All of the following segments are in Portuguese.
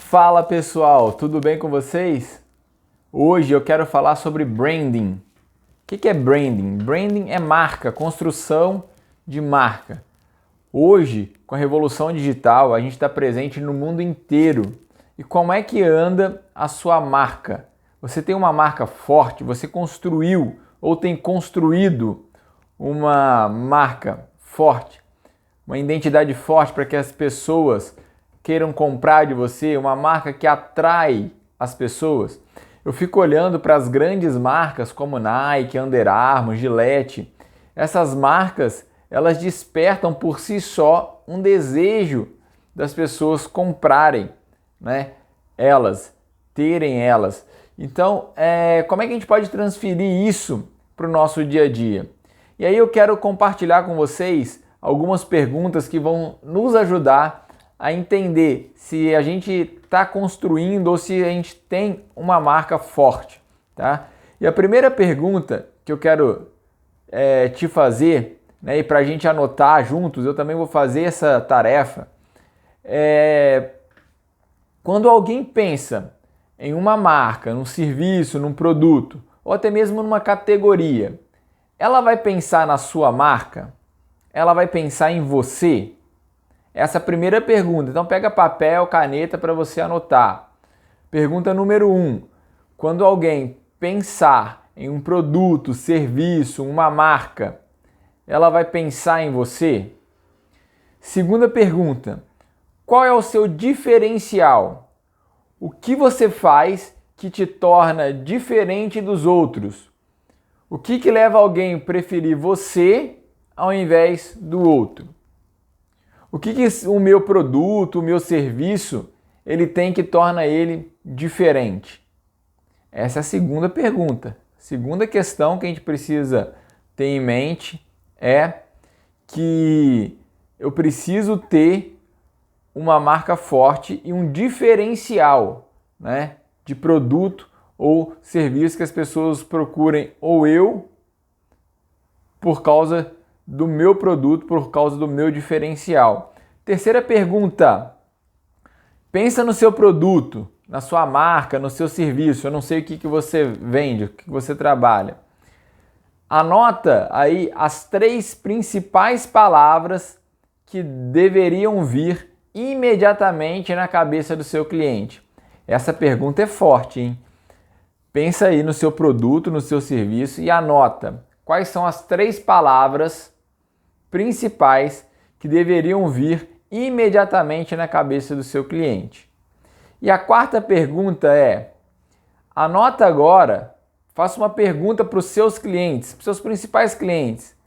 Fala pessoal, tudo bem com vocês? Hoje eu quero falar sobre branding. O que é branding? Branding é marca, construção de marca. Hoje, com a revolução digital, a gente está presente no mundo inteiro. E como é que anda a sua marca? Você tem uma marca forte? Você construiu ou tem construído uma marca forte? Uma identidade forte para que as pessoas queiram comprar de você, uma marca que atrai as pessoas. Eu fico olhando para as grandes marcas como Nike, Under Armour, Gillette. Essas marcas, elas despertam por si só um desejo das pessoas comprarem, né? Terem elas. Então, como é que a gente pode transferir isso para o nosso dia a dia? E aí eu quero compartilhar com vocês algumas perguntas que vão nos ajudar a entender se a gente está construindo ou se a gente tem uma marca forte, tá? E a primeira pergunta que eu quero te fazer, né, e para a gente anotar juntos, eu também vou fazer essa tarefa, quando alguém pensa em uma marca, num serviço, num produto, ou até mesmo numa categoria, ela vai pensar na sua marca? Ela vai pensar em você? Essa é a primeira pergunta. Então pega papel, caneta para você anotar. Pergunta número 1. Quando alguém pensar em um produto, serviço, uma marca, ela vai pensar em você? Segunda pergunta. Qual é o seu diferencial? O que você faz que te torna diferente dos outros? O que leva alguém a preferir você ao invés do outro? O que o meu produto, o meu serviço, ele tem que torna ele diferente? Essa é a segunda pergunta. Segunda questão que a gente precisa ter em mente é que eu preciso ter uma marca forte e um diferencial, né, de produto ou serviço que as pessoas procurem ou eu por causa do meu produto, por causa do meu diferencial. Terceira pergunta. Pensa no seu produto, na sua marca, no seu serviço. Eu não sei o que você vende, o que você trabalha. Anota aí as 3 principais palavras que deveriam vir imediatamente na cabeça do seu cliente. Essa pergunta é forte, hein? Pensa aí no seu produto, no seu serviço e anota quais são as 3 palavras principais que deveriam vir imediatamente na cabeça do seu cliente. E a quarta pergunta é: anota agora, faça uma pergunta para os seus clientes, para os seus principais clientes,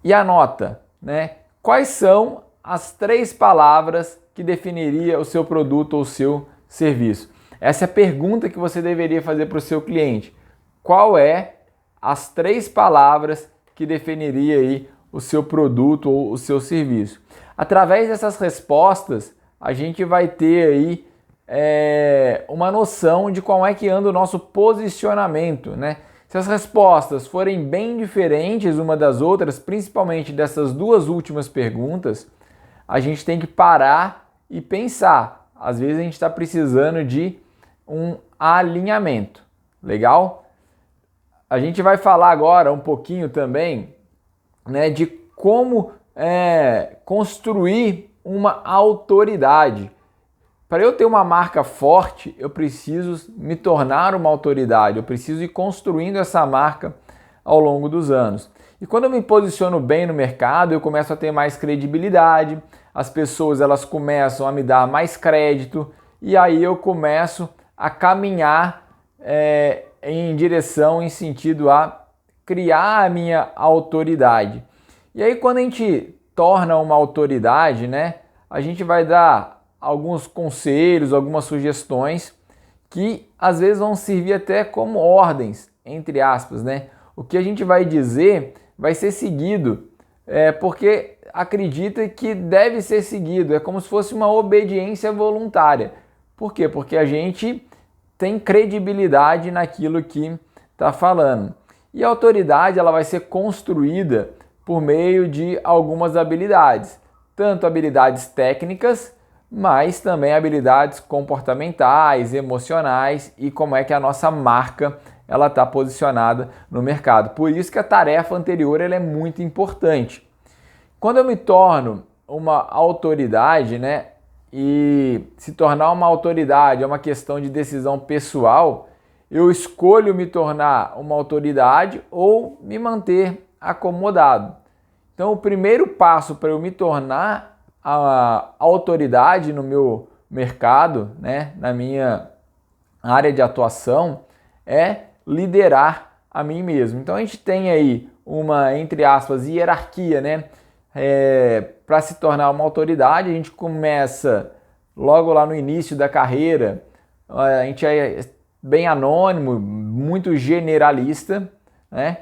e anota, né, quais são as 3 palavras que definiria o seu produto ou o seu serviço. Essa é a pergunta que você deveria fazer para o seu cliente. Qual é as 3 palavras que definiria aí o seu produto ou o seu serviço? Através dessas respostas, a gente vai ter aí uma noção de como é que anda o nosso posicionamento, né? Se as respostas forem bem diferentes uma das outras, principalmente dessas 2 últimas perguntas, a gente tem que parar e pensar. Às vezes a gente está precisando de um alinhamento. Legal? A gente vai falar agora um pouquinho também, né, de como construir uma autoridade. Para eu ter uma marca forte, eu preciso me tornar uma autoridade, eu preciso ir construindo essa marca ao longo dos anos. E quando eu me posiciono bem no mercado, eu começo a ter mais credibilidade, as pessoas elas começam a me dar mais crédito e aí eu começo a caminhar em direção, em sentido a criar a minha autoridade. E aí quando a gente torna uma autoridade, né, a gente vai dar alguns conselhos, algumas sugestões que às vezes vão servir até como ordens, entre aspas, né? O que a gente vai dizer vai ser seguido, porque acredita que deve ser seguido, é como se fosse uma obediência voluntária. Por quê? Porque a gente tem credibilidade naquilo que está falando. E a autoridade ela vai ser construída por meio de algumas habilidades, tanto habilidades técnicas, mas também habilidades comportamentais, emocionais e como é que a nossa marca ela está posicionada no mercado. Por isso que a tarefa anterior ela é muito importante. Quando eu me torno uma autoridade, né, e se tornar uma autoridade é uma questão de decisão pessoal, eu escolho me tornar uma autoridade ou me manter acomodado. Então, o primeiro passo para eu me tornar a autoridade no meu mercado, né, na minha área de atuação, é liderar a mim mesmo. Então, a gente tem aí uma, entre aspas, hierarquia, né? Para se tornar uma autoridade, a gente começa logo lá no início da carreira, a gente é bem anônimo, muito generalista, né?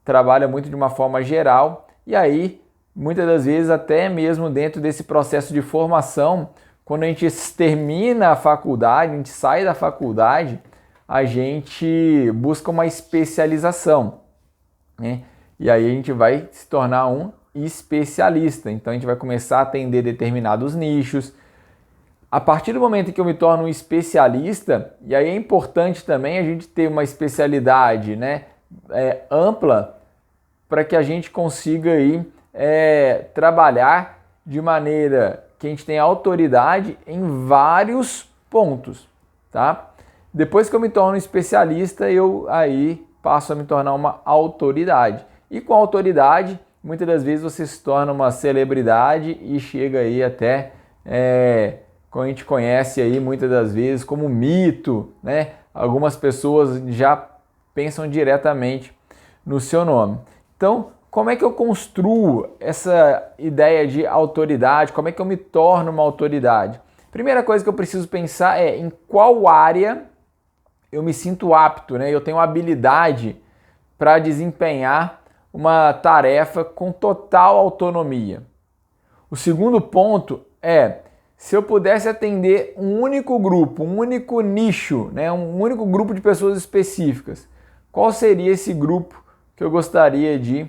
Trabalha muito de uma forma geral e aí muitas das vezes até mesmo dentro desse processo de formação, quando a gente termina a faculdade, a gente sai da faculdade, a gente busca uma especialização, né? E aí a gente vai se tornar um especialista. Então a gente vai começar a atender determinados nichos. A partir do momento em que eu me torno um especialista, e aí é importante também a gente ter uma especialidade, né, ampla para que a gente consiga aí, trabalhar de maneira que a gente tenha autoridade em vários pontos, tá? Depois que eu me torno um especialista, eu aí passo a me tornar uma autoridade. E com autoridade, muitas das vezes você se torna uma celebridade e chega aí até, como a gente conhece aí muitas das vezes como mito, né? Algumas pessoas já pensam diretamente no seu nome. Então, como é que eu construo essa ideia de autoridade? Como é que eu me torno uma autoridade? Primeira coisa que eu preciso pensar é em qual área eu me sinto apto, né? Eu tenho habilidade para desempenhar uma tarefa com total autonomia. O segundo ponto é, se eu pudesse atender um único grupo, um único nicho, né? Um único grupo de pessoas específicas, qual seria esse grupo que eu gostaria de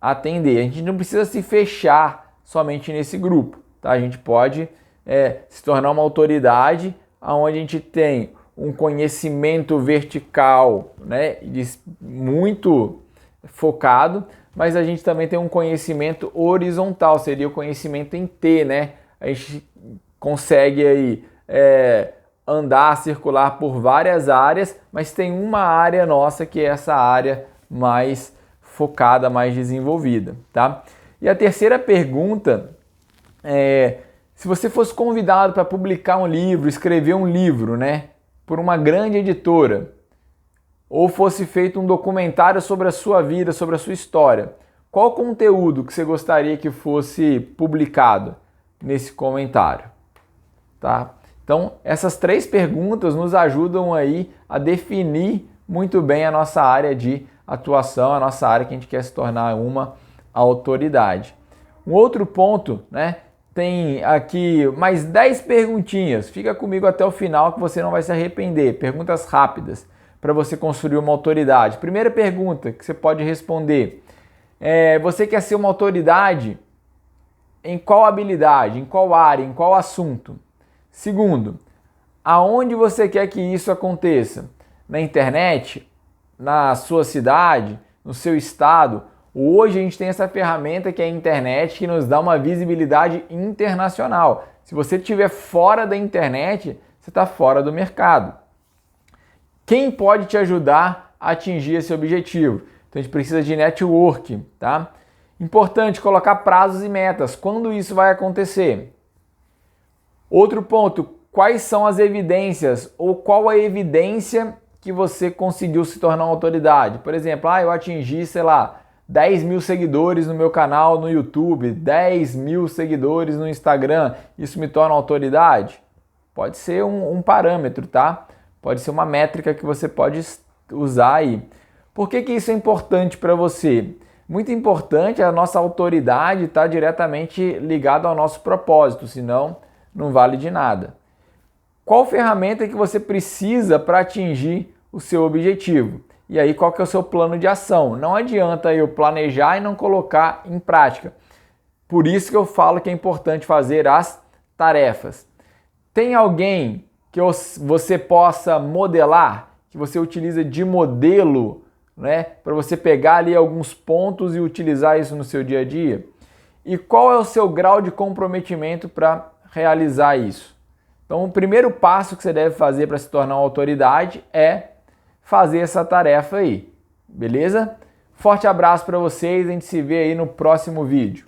atender? A gente não precisa se fechar somente nesse grupo, tá? A gente pode se tornar uma autoridade onde a gente tem um conhecimento vertical, né, muito focado, mas a gente também tem um conhecimento horizontal, seria o conhecimento em T, né? A gente consegue aí andar, circular por várias áreas, mas tem uma área nossa que é essa área mais focada, mais desenvolvida, tá? E a terceira pergunta é, se você fosse convidado para publicar um livro, escrever um livro, né, por uma grande editora, ou fosse feito um documentário sobre a sua vida, sobre a sua história, qual conteúdo que você gostaria que fosse publicado nesse comentário, tá? Então, essas três perguntas nos ajudam aí a definir muito bem a nossa área de atuação, a nossa área que a gente quer se tornar uma autoridade. Um outro ponto, né? Tem aqui mais 10 perguntinhas. Fica comigo até o final que você não vai se arrepender. Perguntas rápidas para você construir uma autoridade. Primeira pergunta que você pode responder. Você quer ser uma autoridade em qual habilidade, em qual área, em qual assunto? Segundo, aonde você quer que isso aconteça? Na internet? Na sua cidade? No seu estado? Hoje a gente tem essa ferramenta que é a internet que nos dá uma visibilidade internacional. Se você estiver fora da internet, você está fora do mercado. Quem pode te ajudar a atingir esse objetivo? Então a gente precisa de network, tá? Importante colocar prazos e metas. Quando isso vai acontecer? Outro ponto, quais são as evidências ou qual a evidência que você conseguiu se tornar uma autoridade? Por exemplo, eu atingi, sei lá, 10 mil seguidores no meu canal no YouTube, 10 mil seguidores no Instagram, isso me torna autoridade? Pode ser um parâmetro, tá? Pode ser uma métrica que você pode usar aí. Por que isso é importante para você? Muito importante, a nossa autoridade está diretamente ligada ao nosso propósito, senão não vale de nada. Qual ferramenta que você precisa para atingir o seu objetivo? E aí, qual que é o seu plano de ação? Não adianta eu planejar e não colocar em prática. Por isso que eu falo que é importante fazer as tarefas. Tem alguém que você possa modelar, que você utiliza de modelo, né, para você pegar ali alguns pontos e utilizar isso no seu dia a dia? E qual é o seu grau de comprometimento para realizar isso? Então, o primeiro passo que você deve fazer para se tornar uma autoridade é fazer essa tarefa aí, beleza? Forte abraço para vocês, a gente se vê aí no próximo vídeo.